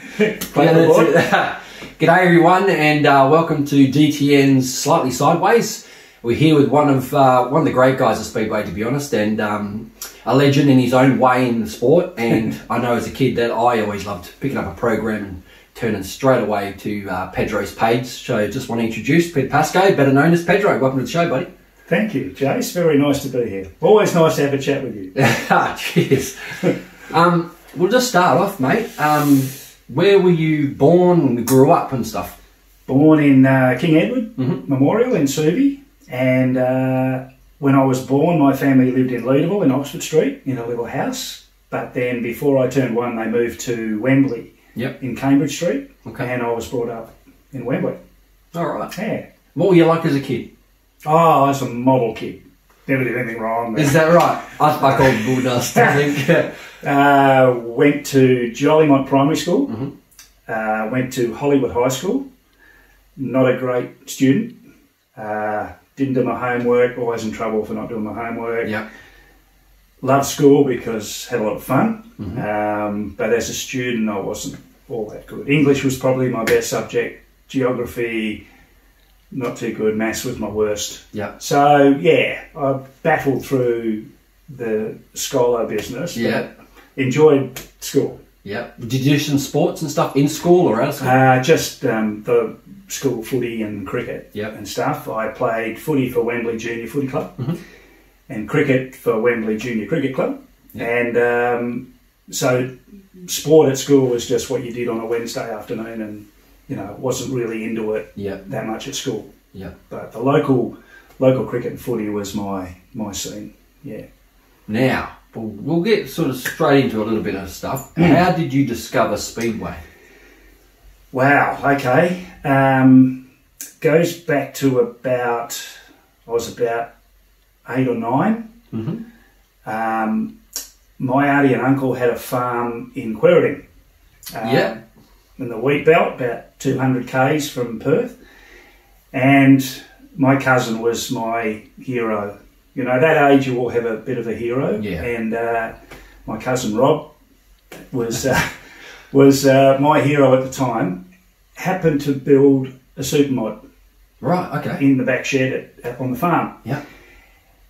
G'day everyone, and welcome to DTN's Slightly Sideways. We're here with one of the great guys at Speedway, to be honest, and a legend in his own way in the sport. And I know as a kid that I always loved picking up a program and turning straight away to Pedro's page. So just want to introduce Pedro Pasco, better known as Pedro. Welcome to the show, buddy. Thank you, Jace. Very nice to be here. Always nice to have a chat with you. Cheers. We'll just start off, mate. Where were you born and grew up and stuff? Born in King Edward Memorial in Subi, and when I was born, my family lived in Leederville in Oxford Street in a little house. But then before I turned one, they moved to Wembley in Cambridge Street, and I was brought up in Wembley. All right. Yeah. What were you like as a kid? Oh, I was a model kid. Never did anything wrong. Is that right? I called bulldust, I think. Went to Jollymont Primary School. Went to Hollywood High School. Not a great student. Didn't do my homework. Always in trouble for not doing my homework. Yeah. Loved school because had a lot of fun. But as a student, I wasn't all that good. English was probably my best subject. Geography, not too good. Maths was my worst. Yeah. So yeah, I battled through the scholar business. Yeah. Enjoyed school. Yeah. Did you do some sports and stuff in school or out of school? Just the school footy and cricket and stuff. I played footy for Wembley Junior Footy Club and cricket for Wembley Junior Cricket Club. And so sport at school was just what you did on a Wednesday afternoon, and you know, wasn't really into it that much at school. Yeah. But the local cricket and footy was my scene. Yeah. Now, we'll get sort of straight into a little bit of stuff. How did you discover Speedway? Wow, okay. Goes back to I was about 8 or 9. My auntie and uncle had a farm in Querriting. In the wheat belt, about 200 k's from Perth. And my cousin was my hero. You know, that age you all have a bit of a hero. Yeah. And my cousin Rob was my hero at the time. Happened to build a supermod. Right, okay. In the back shed on the farm. Yeah.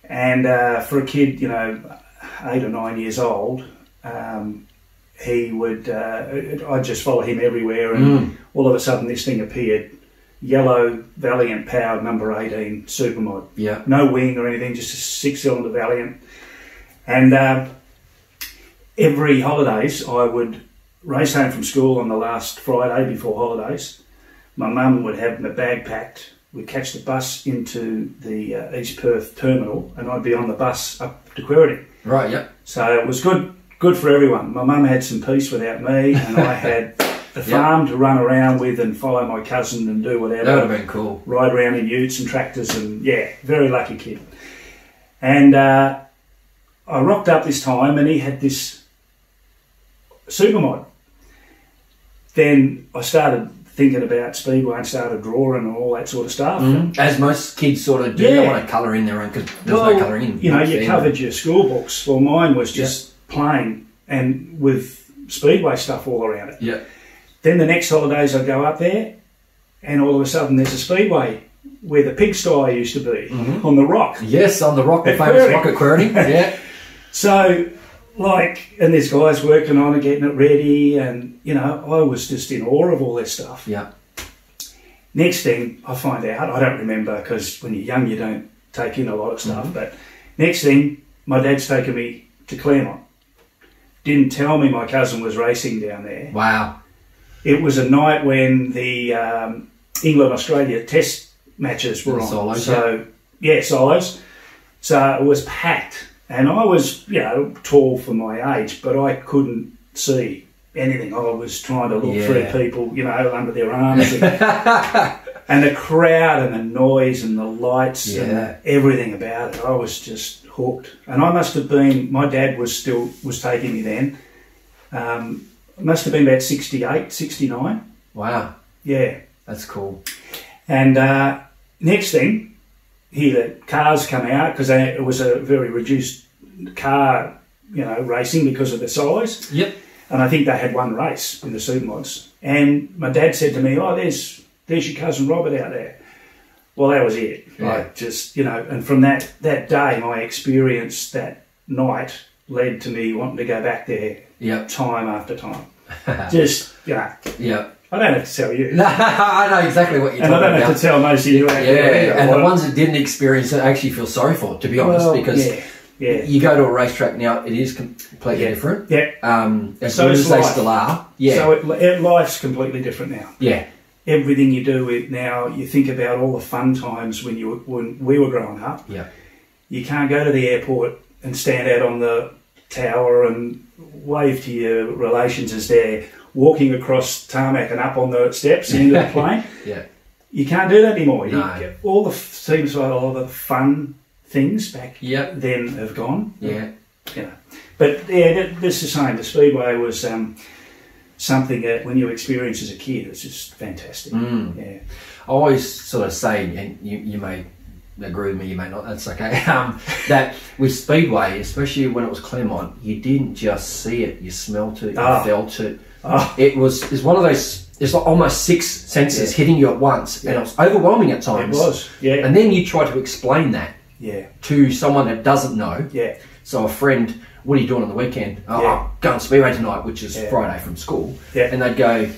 And for a kid, you know, 8 or 9 years old, he would, I'd just follow him everywhere, and all of a sudden this thing appeared. Yellow Valiant powered number 18 supermod. Yeah. No wing or anything, just a 6-cylinder Valiant. And every holidays I would race home from school on the last Friday before holidays. My mum would have my bag packed. We'd catch the bus into the East Perth terminal, and I'd be on the bus up to Querriting. Right, yeah. So it was good for everyone. My mum had some peace without me, and I had the farm to run around with and follow my cousin and do whatever. That would have been cool. Ride around in utes and tractors, and yeah, very lucky kid. And I rocked up this time, and he had this supermod. Then I started thinking about Speedway and started drawing and all that sort of stuff. As most kids sort of do. They want to colour in their own, because there's no colouring in. You know, you covered your school books. Well, mine was just plain and with Speedway stuff all around it. Yeah. Then the next holidays I'd go up there, and all of a sudden there's a Speedway where the pigsty used to be, on the rock. Yes, on the rock, the famous rock at Querriting. Yeah. So, and there's guys working on it, getting it ready, and, you know, I was just in awe of all this stuff. Yeah. Next thing I find out, I don't remember, because when you're young you don't take in a lot of stuff, but next thing, my dad's taken me to Claremont. Didn't tell me my cousin was racing down there. Wow. It was a night when the England-Australia test matches were on. Solos, solos. So it was packed. And I was, you know, tall for my age, but I couldn't see anything. I was trying to look through people, you know, under their arms. And the crowd and the noise and the lights and everything about it. I was just hooked. And I must have been, my dad was taking me then. It must have been about 68, 69. Wow. Yeah. That's cool. And next thing, hear the cars come out, because it was a very reduced car, you know, racing because of the size. Yep. And I think they had one race in the supermods. And my dad said to me, "Oh, there's your cousin Robert out there." Well, that was it. Yeah. Like, just, and from that day, my experience that night led to me wanting to go back there time after time. Just, Yeah. I don't have to tell you. No, I know exactly what you're talking about. And I don't have to tell most of you out there. Yeah, and the ones that didn't experience it, I actually feel sorry for, to be honest, because you go to a racetrack now, it is completely different. Yeah. As good as they still are. Yeah. So life's completely different now. Yeah. Everything you do with now, you think about all the fun times when we were growing up. Yeah. You can't go to the airport and stand out on the tower and wave to your relations as they're walking across tarmac and up on the steps and into the plane. Yeah. You can't do that anymore. No. Seems like all the fun things back then have gone. Yeah. But this is the same. The Speedway was something that when you experience as a kid, it's just fantastic. Yeah. I always sort of say, and you may agree with me, you may not, that's okay, that with Speedway, especially when it was Claremont, you didn't just see it, you smelt it, you felt it. It's one of those, it's like almost six senses hitting you at once, and it was overwhelming at times. It was, yeah. And then you try to explain that to someone that doesn't know. Yeah. So a friend, what are you doing on the weekend? Oh, I'm going to Speedway tonight, which is Friday from school. Yeah. And they'd go,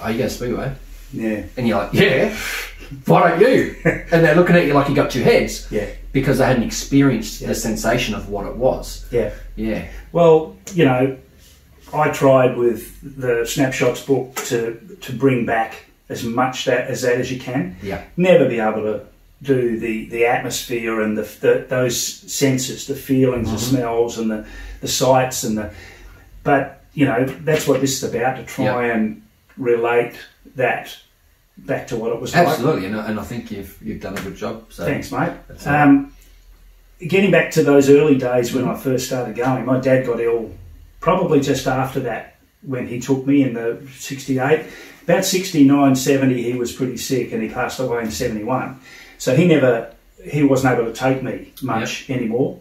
oh, you go to Speedway? Yeah. And you're like, yeah, why don't you? And they're looking at you like you got two heads. Yeah. Because they hadn't experienced the sensation of what it was. Yeah. Yeah. Well, I tried with the Snapshots book to bring back as much as you can. Yeah. Never be able to do the atmosphere and those senses, the feelings, the smells and the sights but that's what this is about, to try and relate that back to what it was like. Absolutely, and I think you've done a good job. So thanks, mate. Getting back to those early days when I first started going, my dad got ill probably just after that, when he took me in the 68. About 69, 70, he was pretty sick, and he passed away in 71. So he wasn't able to take me much anymore.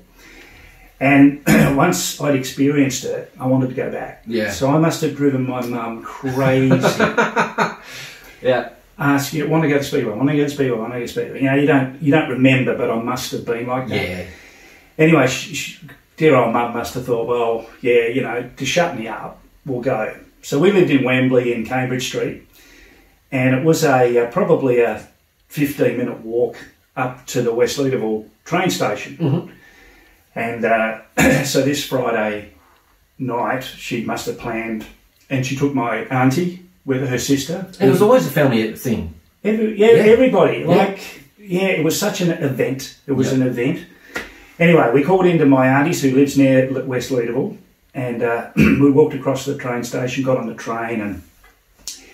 And once I'd experienced it, I wanted to go back. Yeah. So I must have driven my mum crazy. Ask you, want to go to Speedway? Want to go to Speedway? Want to go to Speedway? You don't remember, but I must have been like that. Yeah. Anyway, dear old mum must have thought, well, to shut me up, we'll go. So we lived in Wembley in Cambridge Street, and it was probably a 15-minute walk up to the West Leederville train station. Mm-hmm. And so this Friday night, she must have planned, and she took my auntie with her sister. And it was always a family thing. Everybody. It was such an event. It was an event. Anyway, we called into my auntie's, who lives near West Leederville, and we walked across the train station, got on the train, and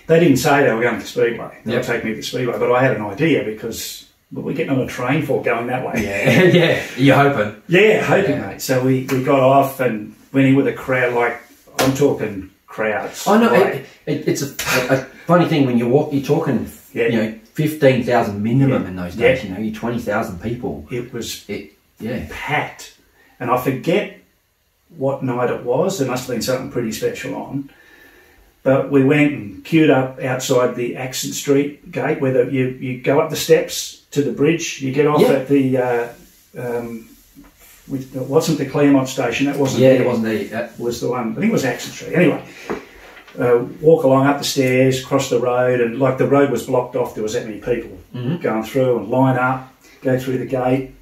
they didn't say they were going to Speedway. They would take me to Speedway, but I had an idea, because what we're getting on a train for going that way? Yeah, you're hoping. Yeah, hoping, mate. So we got off and went in with a crowd, like, I'm talking crowds. I know, right? It's a funny thing when you walk, you're talking, 15,000 minimum in those days, you're 20,000 people. It was packed. And I forget what night it was. There must have been something pretty special on. But we went and queued up outside the Accent Street gate, where you go up the steps to the bridge. You get off at the, it wasn't the Claremont station, that wasn't it wasn't there. That was the one, I think it was Accent Street. Anyway, walk along up the stairs, cross the road, and like the road was blocked off, there was that many people going through, and line up, go through the gate,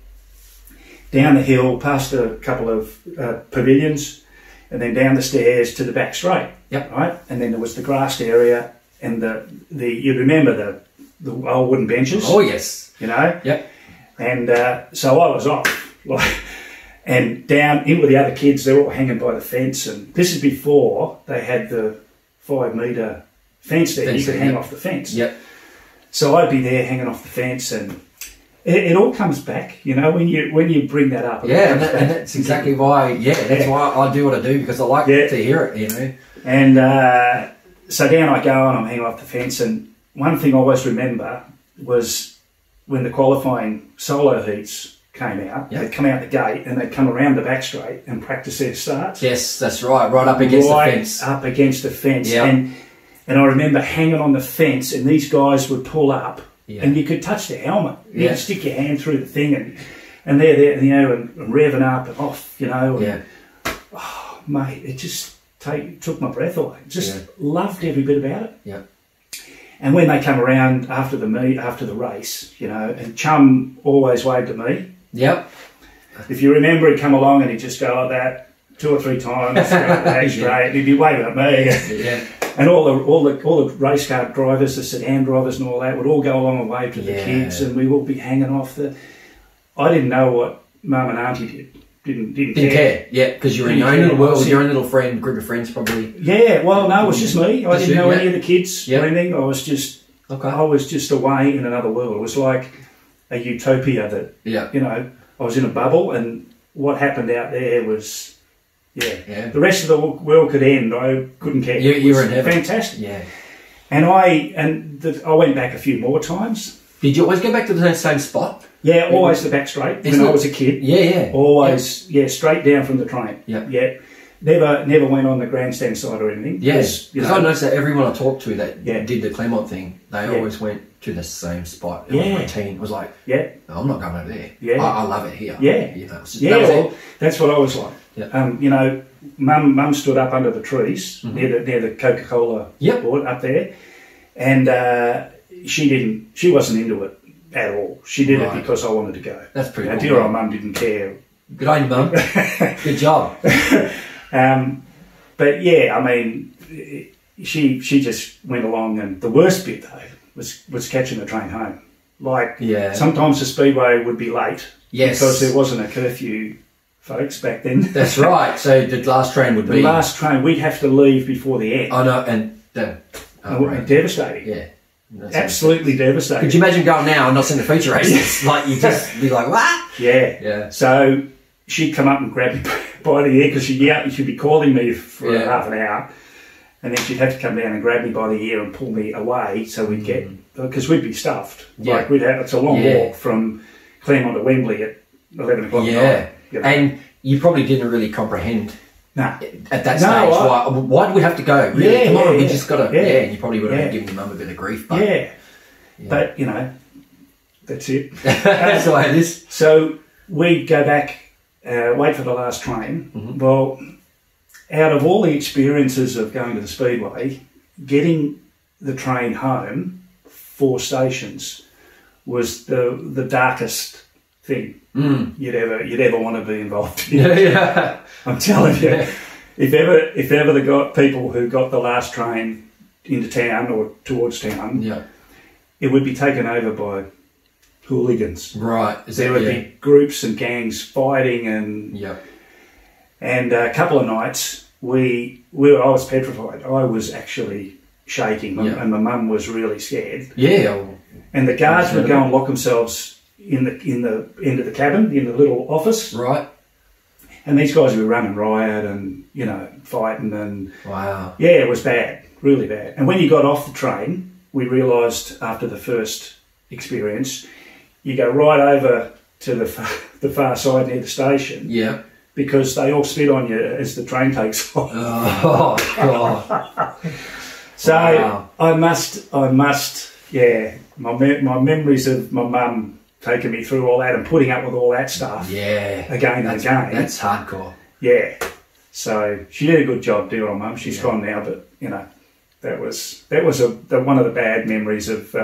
down the hill, past a couple of pavilions, and then down the stairs to the back straight. Yep. Right? And then there was the grassed area, and you remember the old wooden benches? Oh, yes. Yep. And so I was off, and down in with the other kids. They're all hanging by the fence, and this is before they had the 5-metre fence there. You could hang off the fence. Yep. So I'd be there hanging off the fence, and it all comes back, when you bring that up. Yeah, and that's exactly why. That's why I do what I do, because I like to hear it. And so down I go, and I'm hanging off the fence. And one thing I always remember was when the qualifying solo heats came out, they'd come out the gate and they'd come around the back straight and practice their starts. Yes, that's right. Right up against the fence. Up against the fence. Yeah. And I remember hanging on the fence, and these guys would pull up, and you could touch their helmet. You could stick your hand through the thing, and they're there, you know, and revving up and off, you know. And, oh, mate, it just took my breath away. Just loved every bit about it. Yeah. And when they come around after the race, you know, and Chum always waved at me. Yep. If you remember, he'd come along and he'd just go like that 2 or 3 times, straight, and he'd be waving at me. Yeah. And all the race car drivers, the sedan drivers and all that would all go along and wave to the kids, and we would be hanging off the... I didn't know what Mum and Auntie did. Didn't care. Yeah, because you're in your own little world with your own little group of friends probably. Yeah, well, no, it was just me. I didn't know any of the kids or anything. I was just away in another world. It was like a utopia that, you know, I was in a bubble, and what happened out there was... Yeah. The rest of the world could end. I couldn't care. You were in heaven. Fantastic. Yeah. And I went back a few more times. Did you always go back to the same spot? Yeah, always the back straight. When I was a kid. Yeah. Always, straight down from the train. Yeah. Never went on the grandstand side or anything. Yes. Because I noticed that everyone I talked to that did the Claremont thing, they always went to the same spot. And my teen was like, no, I'm not going over there. Yeah. I love it here. Yeah. You know, that's what I was like. Yeah. You know, Mum stood up under the trees near the Coca-Cola board up there, and she wasn't into it at all. She did it because I wanted to go. That's pretty cool. Dear old Mum didn't care. Good on you, Mum. Good job. But yeah, I mean, she just went along, and the worst bit though was catching the train home. Like sometimes the speedway would be late because there wasn't a curfew, folks, back then. That's right. So the last train would be... The last train, we'd have to leave before the end. I know, and... devastating. Yeah. Absolutely devastating. Could you imagine going now and not seeing the feature races? Like, you just be like, what? Yeah. So she'd come up and grab me by the ear, because she'd be calling me for half an hour, and then she'd have to come down and grab me by the ear and pull me away, so we'd get... Because we'd be stuffed. Like, it's a long walk from Claremont to Wembley at 11 o'clock at night. You know? And you probably didn't really comprehend at that stage why do we have to go? Really? Come on, we just got to... and you probably would have given your mum a bit of grief. But, but, you know, that's it. That's the way it is. So we'd go back, wait for the last train. Well, out of all the experiences of going to the Speedway, getting the train home, 4 stations, was the darkest thing you'd ever want to be involved in. I'm telling you, if ever they got people who got the last train into town or towards town, it would be taken over by hooligans. Right. There would be groups and gangs fighting, and a couple of nights I was petrified. I was actually shaking, and my mum was really scared. And the guards would go and lock themselves in the end of the cabin, in the little office. Right. And these guys were running riot and, you know, fighting, and it was bad, really bad. And when you got off the train, we realised after the first experience, you go right over to the far side near the station. Yeah. Because they all spit on you as the train takes off. Oh God. So I must, my memories of my mum taking me through all that and putting up with all that stuff. Again and again. That's hardcore. Yeah. So she did a good job, dear old Mum. She's gone now, but you know, that was one of the bad memories of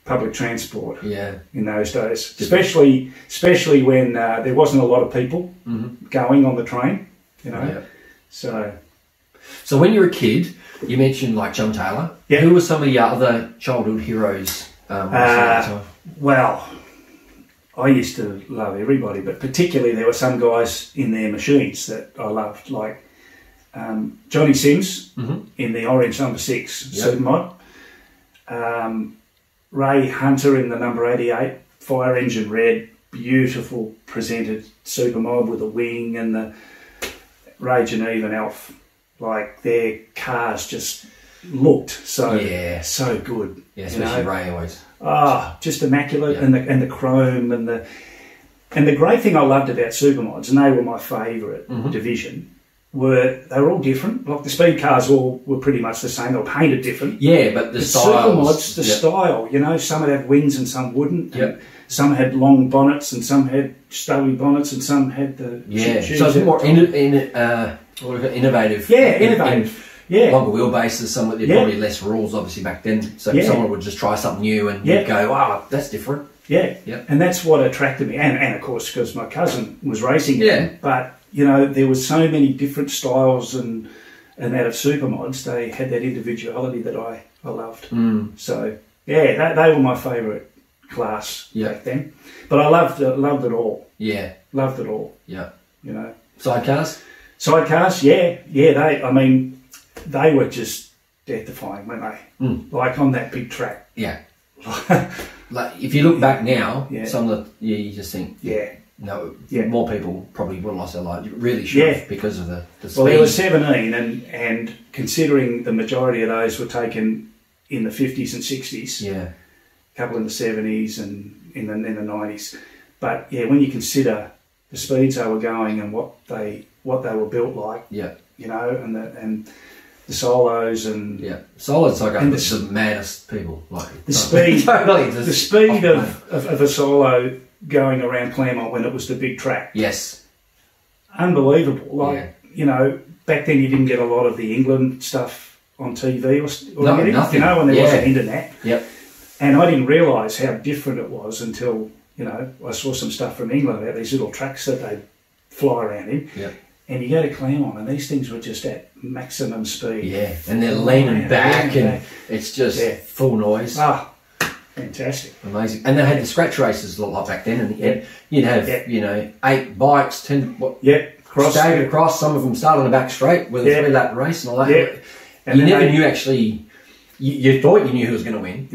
public transport. In those days, especially when there wasn't a lot of people going on the train. You know. So when you were a kid, you mentioned like John Taylor. Who were some of your other childhood heroes? Well, I used to love everybody, but particularly there were some guys in their machines that I loved, like Johnny Sims in the orange number 6 Supermod, Ray Hunter in the number 88 Fire Engine Red, beautiful presented Supermod with a wing, and the Ray Geneva and Alf, like their cars just looked so good. Especially Ray always. Just immaculate, and the chrome and the And the great thing I loved about supermods, and they were my favourite division, they were all different. Like the speed cars all were pretty much the same. They were painted different. Yeah, but the styles. Supermods, the style, you know, some would have wings and some wouldn't. Yep. Some had long bonnets and some had stubby bonnets and some had the so it's more innovative. Yeah, innovative. Longer wheelbases, some of probably less rules obviously back then. So someone would just try something new and you'd go, wow, that's different. Yeah. Yep. And that's what attracted me. And of course, because my cousin was racing them. But, you know, there was so many different styles and out of supermods, they had that individuality that I loved. So, yeah, they were my favourite class back then. But I loved it all. Yeah. Loved it all. Yeah. You know. Sidecars? Sidecars, yeah. They were just death-defying, weren't they? Like on that big track. Yeah. Like if you look back now, some of the you just think more people probably would have lost their lives. Really should have because of the speed. Well, there were 17, and considering the majority of those were taken in the 50s and 60s, a couple in the 70s and in the 90s. But yeah, when you consider the speeds they were going and what they were built like, you know, and the solos and solos like the maddest people like the speed totally the speed of a solo going around Claremont when it was the big track, unbelievable. Like you know, back then you didn't get a lot of the England stuff on TV or anything, nothing. You know, when there wasn't internet. And I didn't realise how different it was until, you know, I saw some stuff from England about these little tracks that they fly around in. And you go to Claremont and these things were just at maximum speed. And they're leaning back and it's just full noise. Fantastic. Amazing. And they had the scratch races a lot like back then. And you'd have, you know, 8 bikes, 10... staggered across. Some of them start on the back straight with a 3-lap race and all that. And you never knew actually... You thought you knew who was going to win.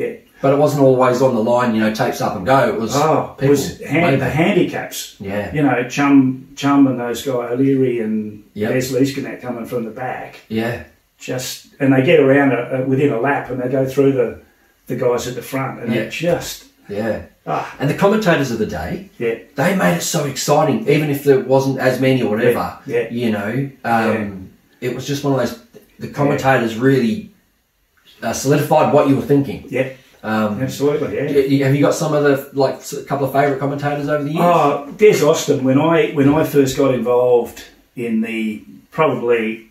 But it wasn't always on the line, you know, tapes up and go. It was the handicaps. You know, Chum and those guys, O'Leary and Les Leesconnett coming from the back. And they get around within a lap and they go through the guys at the front. And it just... And the commentators of the day, they made it so exciting, even if there wasn't as many or whatever. You know, it was just one of those... The commentators really solidified what you were thinking. Absolutely, Have you got some of the, like, a couple of favourite commentators over the years? Des Austin, when I first got involved in the, probably,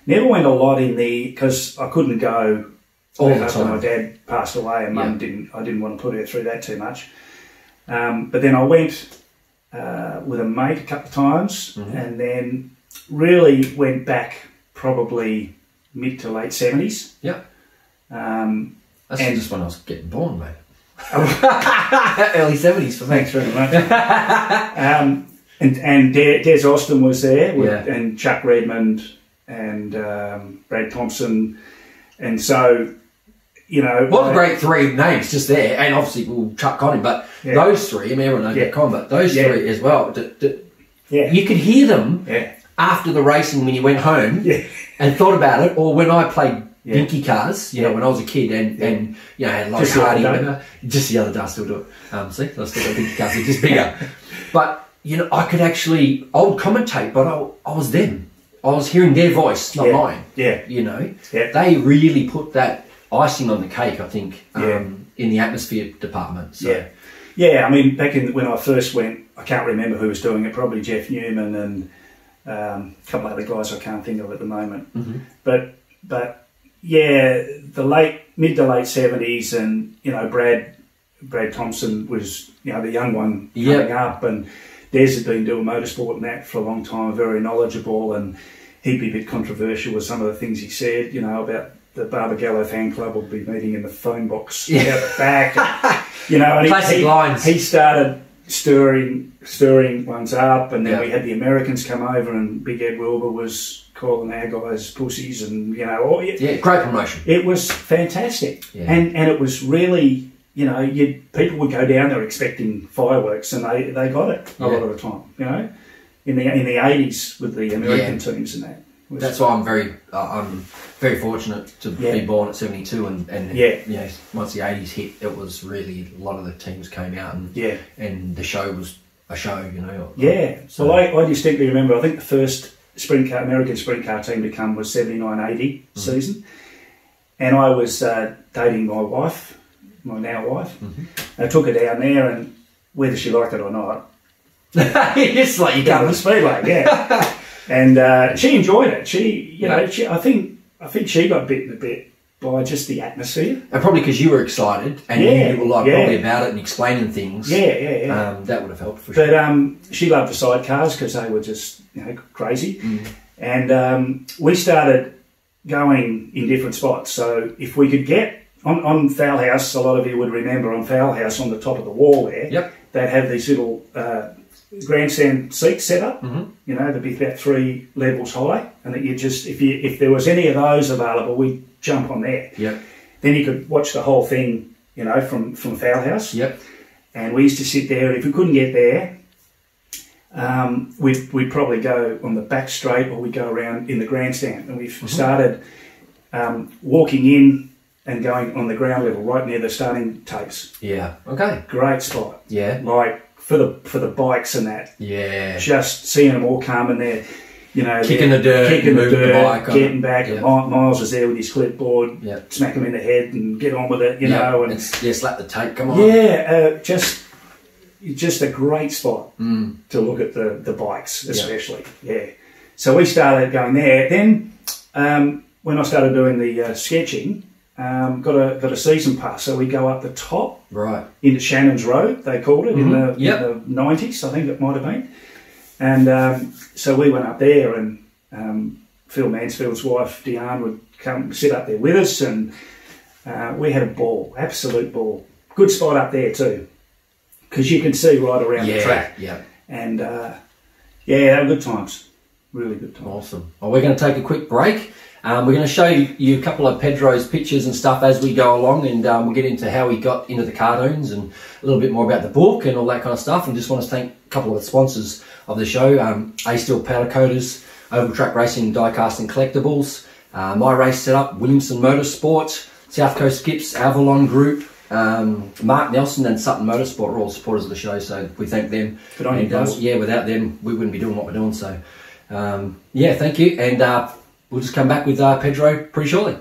never went a lot in the, because I couldn't go all the time. After my dad passed away and Mum I didn't want to put her through that too much. But then I went with a mate a couple of times and then really went back probably mid to late 70s. That's just when I was getting born, mate. Early 70s for me. Thanks very much. And Des Austin was there, and Chuck Redmond and Brad Thompson. And so, you know... What a great 3 names just there. And obviously, we'll Chuck Conning, but those 3, I mean, everyone knows Con, but those 3 as well. You could hear them after the racing when you went home and thought about it, or when I played dinky cars, you know, when I was a kid and you know, had like Hardy, whatever. Just the other day I still do it. See, I still got dinky cars, they're just bigger. But, you know, I would commentate, but I was them. I was hearing their voice, not mine. You know, they really put that icing on the cake, I think, in the atmosphere department. So. I mean, back when I first went, I can't remember who was doing it, probably Jeff Newman and a couple of other guys I can't think of at the moment. But the mid to late 70s, and you know, Brad Thompson was, you know, the young one coming up, and Des had been doing motorsport and that for a long time, very knowledgeable, and he'd be a bit controversial with some of the things he said, you know, about the Barbagallo fan club would be meeting in the phone box out the back, and, you know, and classic lines. He started stirring ones up, and then we had the Americans come over, and Big Ed Wilbur was calling our guys pussies, and you know, great promotion. It was fantastic, and it was really, you know, people would go down there expecting fireworks, and they got it a lot of the time, you know, in the 80s with the American teams and that. That's why I'm very fortunate to be born at 72, and you know, once the 80s hit, it was really, a lot of the teams came out, and the show was a show, you know. Yeah. So, Well, I distinctly remember, I think the first American sprint car team to come was 79-80 season. And I was dating my wife, my now wife. I took her down there, and whether she liked it or not, just like you down come the speedway, yeah. And she enjoyed it. She, you know, I think she got bitten a bit by just the atmosphere. And probably because you were excited and you knew a lot probably about it and explaining things. Yeah. That would have helped for sure. But she loved the sidecars because they were just, you know, crazy. And we started going in different spots. So if we could get on Fowl House, a lot of you would remember on Fowl House on the top of the wall there, they'd have these little grandstand seats set up. You know, they'd be about 3 levels high, and that you just, if there was any of those available, we'd jump on there. Then you could watch the whole thing, you know, from Fowl House. And we used to sit there, and if we couldn't get there, we'd probably go on the back straight, or we'd go around in the grandstand. And we started walking in and going on the ground level, right near the starting tapes. Great spot. Like for the bikes and that. Just seeing them all come, and they're, you know, kicking the dirt, the bike, getting back. Miles was there with his clipboard, smack him in the head and get on with it, you know. And slap the tape, come on. Just a great spot to look at the bikes, especially. So we started going there. Then when I started doing the sketching, got a season pass, so we go up the top into Shannon's Road, they called it, in the 90s, I think it might have been. And so we went up there, and Phil Mansfield's wife Diane would come sit up there with us, and we had a ball, absolute ball. Good spot up there too, because you can see right around the track. And they were good times, really good times. Awesome. Well, we're going to take a quick break. We're going to show you a couple of Pedro's pictures and stuff as we go along, and we'll get into how he got into the cartoons and a little bit more about the book and all that kind of stuff. And just want to thank a couple of the sponsors of the show, A-Steel Powder Coaters, Oval Track Racing, Diecast and Collectibles, My Race Setup, Williamson Motorsport, South Coast Skips, Avalon Group, Mark Nelson and Sutton Motorsport are all supporters of the show, so we thank them. Good on you guys. Without them we wouldn't be doing what we're doing. So thank you, and we'll just come back with Pedro pretty shortly.